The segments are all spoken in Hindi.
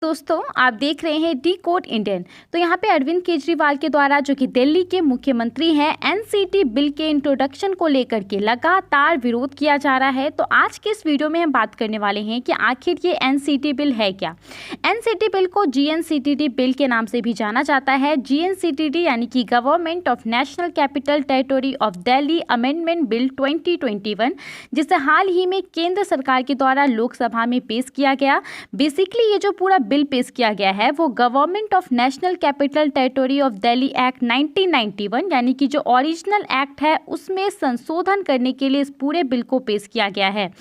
दोस्तों आप देख रहे हैं डी कोड इंडियन। तो यहाँ पे अरविंद केजरीवाल के द्वारा जो कि दिल्ली के मुख्यमंत्री हैं एनसीटी बिल के इंट्रोडक्शन को लेकर के लगातार विरोध किया जा रहा है। तो आज के इस वीडियो में हम बात करने वाले हैं कि आखिर ये एनसीटी बिल है क्या। एनसीटी बिल को जीएनसीटीडी बिल के नाम से भी जाना जाता है। जीएनसीटीडी यानी कि government of national capital territory of Delhi amendment bill 2021, जिसे हाल ही में केंद्र सरकार के द्वारा लोकसभा में पेश किया गया। बेसिकली ये जो पूरा बिल पेश किया गया है वो government of national capital territory of Delhi act 1991 यानी कि जो ओरिजिनल एक्ट है उसमें संशोधन करने के लिए इस पूरे बिल को पेश किया गया है।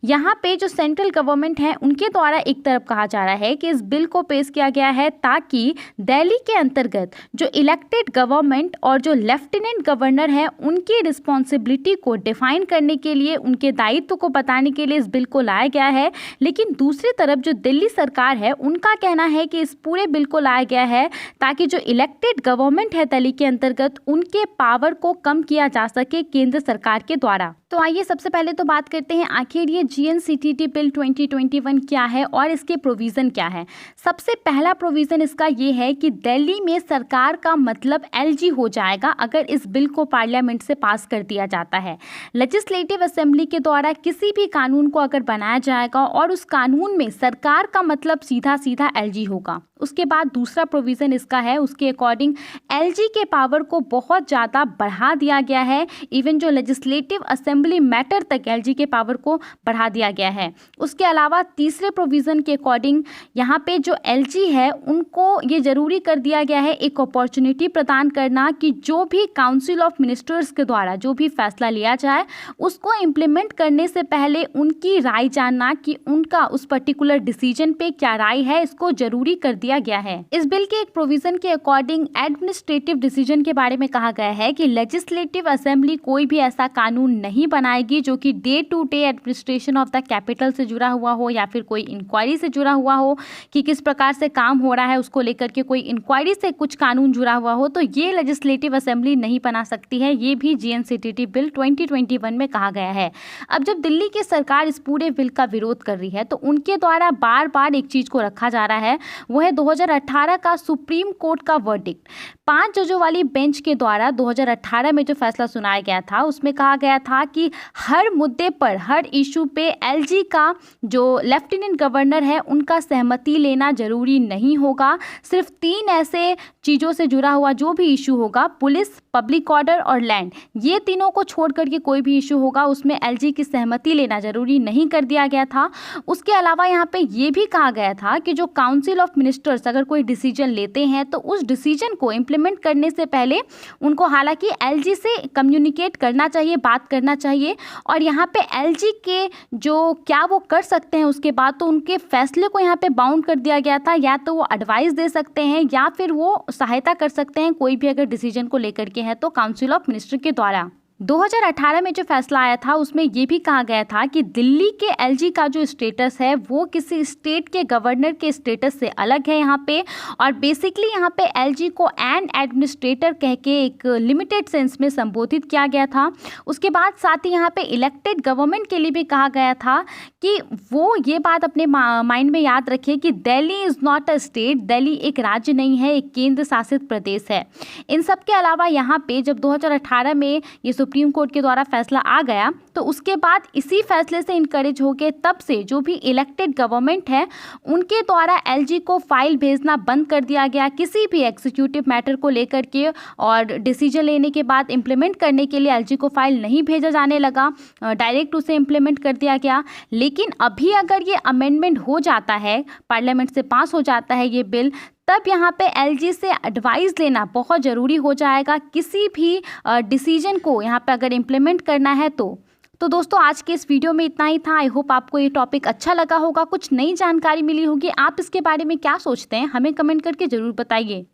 यहाँ पे जो सेंट्रल गवर्नमेंट है उनके द्वारा एक तरफ कहा जा रहा है कि इस बिल को पेश किया गया है ताकि दिल्ली के अंतर्गत जो इलेक्टेड गवर्नमेंट और जो लेफ्टिनेंट गवर्नर है उनकी रिस्पॉन्सिबिलिटी को डिफाइन करने के लिए, उनके दायित्व को बताने के लिए इस बिल को लाया गया है। लेकिन दूसरी तरफ जो दिल्ली सरकार है उनका कहना है कि इस पूरे बिल को लाया गया है ताकि जो इलेक्टेड गवर्नमेंट है दिल्ली के अंतर्गत उनके पावर को कम किया जा सके केंद्र सरकार के द्वारा। तो आइए सबसे पहले तो बात करते हैं आखिर ये जीएनसीटीडी बिल 2021 क्या है और इसके प्रोविज़न क्या है। सबसे पहला प्रोविज़न इसका ये है कि दिल्ली में सरकार का मतलब एलजी हो जाएगा अगर इस बिल को पार्लियामेंट से पास कर दिया जाता है। लेजिस्लेटिव असेंबली के द्वारा किसी भी कानून को अगर बनाया जाएगा और उस कानून में सरकार का मतलब सीधा सीधा एलजी होगा। उसके बाद दूसरा प्रोविज़न इसका है, उसके अकॉर्डिंग एलजी के पावर को बहुत ज़्यादा बढ़ा दिया गया है। इवन जो लेजिस्लेटिव असेंबली मैटर तक एलजी के पावर को बढ़ा दिया गया है। उसके अलावा तीसरे प्रोविज़न के अकॉर्डिंग यहाँ पे जो एलजी है उनको ये ज़रूरी कर दिया गया है एक अपॉर्चुनिटी प्रदान करना कि जो भी काउंसिल ऑफ मिनिस्टर्स के द्वारा जो भी फैसला लिया जाए उसको इम्प्लीमेंट करने से पहले उनकी राय जानना कि उनका उस पर्टिकुलर डिसीजन पे क्या राय है, इसको ज़रूरी कर दिया गया है। इस बिल के एक प्रोविज़न के अकॉर्डिंग एडमिनिस्ट्रेटिव डिसीजन के बारे में कहा गया है कि लेजिस्लेटिव असेंबली कोई भी ऐसा कानून नहीं बनाएगी जो कि day to day administration of the capital से जुड़ा हुआ हो या फिर कोई इंक्वायरी से जुड़ा हुआ हो कि किस प्रकार से काम हो रहा है उसको लेकर के कोई इंक्वायरी से कुछ कानून जुड़ा हुआ हो, तो ये लेजिस्लेटिव असेंबली नहीं बना सकती है। ये भी जीएनसीटीडी बिल 2021 में कहा गया है। अब जब दिल्ली की सरकार इस पूरे बिल का विरोध कर रही है तो उनके द्वारा बार बार एक चीज़ को रखा जा रहा है, वो है 2018 का सुप्रीम कोर्ट का वर्डिक्ट। 5 जजों वाली बेंच के द्वारा 2018 में जो फैसला सुनाया गया था उसमें कहा गया था कि हर मुद्दे पर, हर इशू पे एलजी का जो लेफ्टिनेंट गवर्नर है उनका सहमति लेना जरूरी नहीं होगा। सिर्फ 3 ऐसे चीज़ों से जुड़ा हुआ जो भी इशू होगा, पुलिस, पब्लिक ऑर्डर और लैंड, ये तीनों को छोड़ करके कोई भी इशू होगा उसमें एलजी की सहमति लेना जरूरी नहीं कर दिया गया था। उसके अलावा यहाँ पे ये भी कहा गया था कि जो काउंसिल ऑफ मिनिस्टर्स अगर कोई डिसीजन लेते हैं तो उस डिसीजन को इम्प्लीमेंट करने से पहले उनको हालांकि एलजी से कम्युनिकेट करना चाहिए, बात करना चाहिए। और यहाँ पे एलजी के जो क्या वो कर सकते हैं उसके बाद तो उनके फैसले को यहाँ पे बाउंड कर दिया गया था, या तो वो एडवाइस दे सकते हैं या फिर वो सहायता कर सकते हैं कोई भी अगर डिसीजन को लेकर के है तो काउंसिल ऑफ मिनिस्टर के द्वारा। 2018 में जो फैसला आया था उसमें ये भी कहा गया था कि दिल्ली के एलजी का जो स्टेटस है वो किसी स्टेट के गवर्नर के स्टेटस से अलग है यहाँ पे, और बेसिकली यहाँ पे एलजी को एन एडमिनिस्ट्रेटर कह के एक लिमिटेड सेंस में संबोधित किया गया था। उसके बाद साथ ही यहाँ पे इलेक्टेड गवर्नमेंट के लिए भी कहा गया था कि वो ये बात अपने माइंड में याद रखे कि Delhi is not a state, Delhi एक राज्य नहीं है, एक केंद्र शासित प्रदेश है। इन सब के अलावा यहाँ पे जब 2018 में ये सुप्रीम कोर्ट के द्वारा फैसला आ गया तो उसके बाद इसी फैसले से इनकरेज होके तब से जो भी इलेक्टेड गवर्नमेंट है उनके द्वारा एलजी को फाइल भेजना बंद कर दिया गया किसी भी एग्जीक्यूटिव मैटर को लेकर के, और डिसीजन लेने के बाद इम्प्लीमेंट करने के लिए एलजी को फाइल नहीं भेजा जाने लगा, डायरेक्ट उसे इम्प्लीमेंट कर दिया गया। लेकिन अभी अगर ये अमेंडमेंट हो जाता है, पार्लियामेंट से पास हो जाता है ये बिल, तब यहाँ पे एलजी से एडवाइस लेना बहुत ज़रूरी हो जाएगा किसी भी डिसीजन को यहाँ पे अगर इम्प्लीमेंट करना है तो दोस्तों आज के इस वीडियो में इतना ही था। आई होप आपको ये टॉपिक अच्छा लगा होगा, कुछ नई जानकारी मिली होगी। आप इसके बारे में क्या सोचते हैं हमें कमेंट करके ज़रूर बताइए।